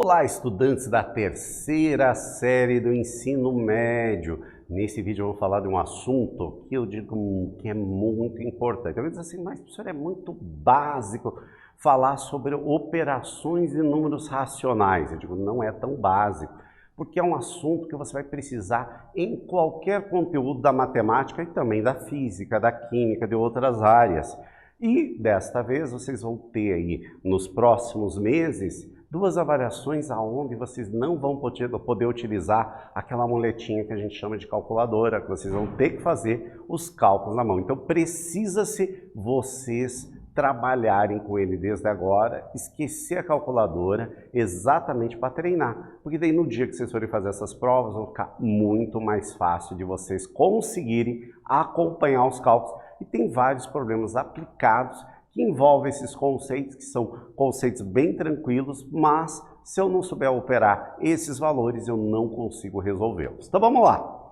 Olá, estudantes da terceira série do ensino médio. Nesse vídeo eu vou falar de um assunto que eu digo que é muito importante. Eu digo assim, mas professor, é muito básico falar sobre operações de números racionais. Eu digo, não é tão básico, porque é um assunto que você vai precisar em qualquer conteúdo da matemática e também da física, da química, de outras áreas. E desta vez vocês vão ter aí, nos próximos meses, duas avaliações aonde vocês não vão poder utilizar aquela muletinha que a gente chama de calculadora, que vocês vão ter que fazer os cálculos na mão. Então precisa-se vocês trabalharem com ele desde agora, esquecer a calculadora exatamente para treinar, porque daí no dia que vocês forem fazer essas provas vão ficar muito mais fácil de vocês conseguirem acompanhar os cálculos. E tem vários problemas aplicados que envolvem esses conceitos, que são conceitos bem tranquilos, mas se eu não souber operar esses valores, eu não consigo resolvê-los. Então vamos lá.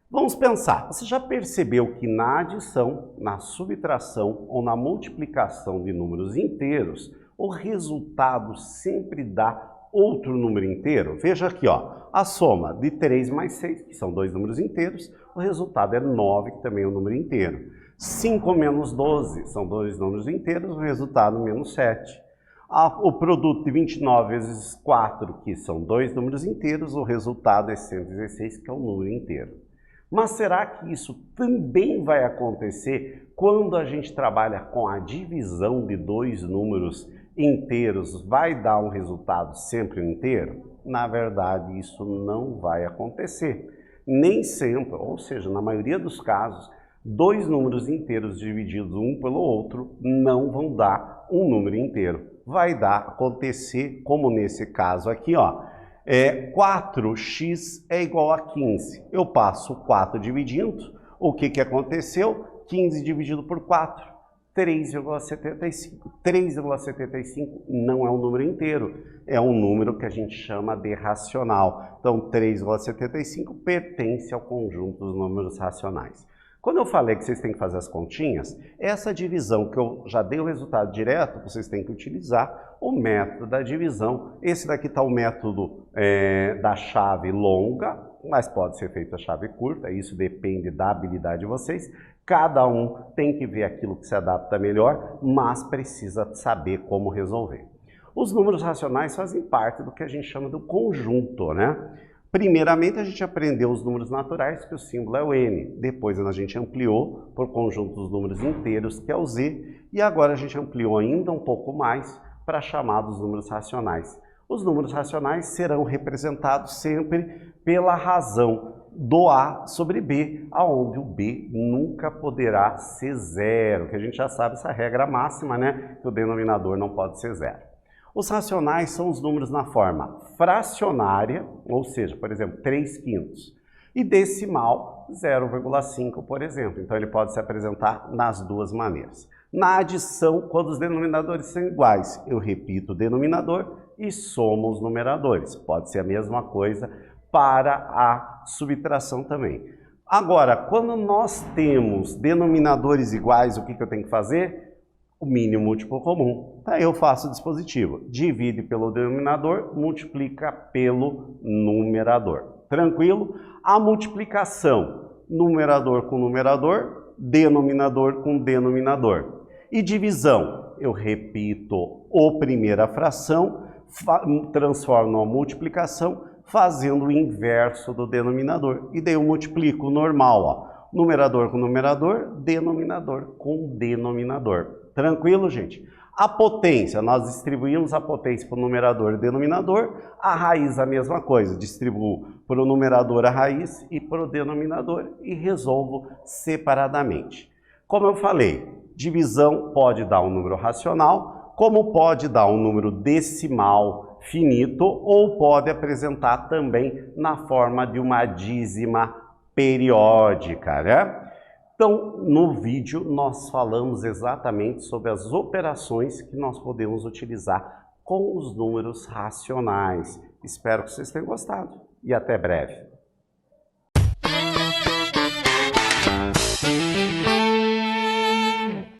Vamos pensar. Você já percebeu que na adição, na subtração ou na multiplicação de números inteiros, o resultado sempre dá outro número inteiro? Veja aqui, ó, a soma de 3 mais 6, que são dois números inteiros, o resultado é 9, que também é um número inteiro. 5 menos 12 são dois números inteiros, o resultado menos 7. O produto de 29 vezes 4, que são dois números inteiros, o resultado é 116, que é um número inteiro. Mas será que isso também vai acontecer quando a gente trabalha com a divisão de dois números inteiros? Vai dar um resultado sempre inteiro? Na verdade, isso não vai acontecer. Nem sempre, ou seja, na maioria dos casos, dois números inteiros divididos um pelo outro não vão dar um número inteiro. Vai acontecer, como nesse caso aqui, ó, 4x é igual a 15. Eu passo 4 dividindo, o que aconteceu? 15 dividido por 4, 3,75. 3,75 não é um número inteiro, é um número que a gente chama de racional. Então, 3,75 pertence ao conjunto dos números racionais. Quando eu falei que vocês têm que fazer as continhas, essa divisão que eu já dei o resultado direto, vocês têm que utilizar o método da divisão. Esse daqui está o método da chave longa, mas pode ser feito a chave curta, isso depende da habilidade de vocês. Cada um tem que ver aquilo que se adapta melhor, mas precisa saber como resolver. Os números racionais fazem parte do que a gente chama do conjunto, né? Primeiramente, a gente aprendeu os números naturais, que o símbolo é o n. Depois, a gente ampliou por conjunto dos números inteiros, que é o z. E agora, a gente ampliou ainda um pouco mais para chamar dos números racionais. Os números racionais serão representados sempre pela razão do A sobre B, onde o B nunca poderá ser zero, que a gente já sabe essa regra máxima, né? Que o denominador não pode ser zero. Os racionais são os números na forma fracionária, ou seja, por exemplo, 3/5, e decimal, 0,5, por exemplo. Então, ele pode se apresentar nas duas maneiras. Na adição, quando os denominadores são iguais, eu repito o denominador e somo os numeradores. Pode ser a mesma coisa para a subtração também. Agora, quando nós temos denominadores iguais, o que eu tenho que fazer? O mínimo múltiplo comum. Aí eu faço o dispositivo. Divide pelo denominador, multiplica pelo numerador. Tranquilo? A multiplicação, numerador com numerador, denominador com denominador. E divisão, eu repito a primeira fração, transformo a multiplicação, fazendo o inverso do denominador. E daí eu multiplico o normal, ó. Numerador com numerador, denominador com denominador. Tranquilo, gente? A potência, nós distribuímos a potência para o numerador e denominador, a raiz a mesma coisa, distribuo para o numerador a raiz e para o denominador e resolvo separadamente. Como eu falei, divisão pode dar um número racional, como pode dar um número decimal finito ou pode apresentar também na forma de uma dízima periódica, né? Então, no vídeo, nós falamos exatamente sobre as operações que nós podemos utilizar com os números racionais. Espero que vocês tenham gostado e até breve.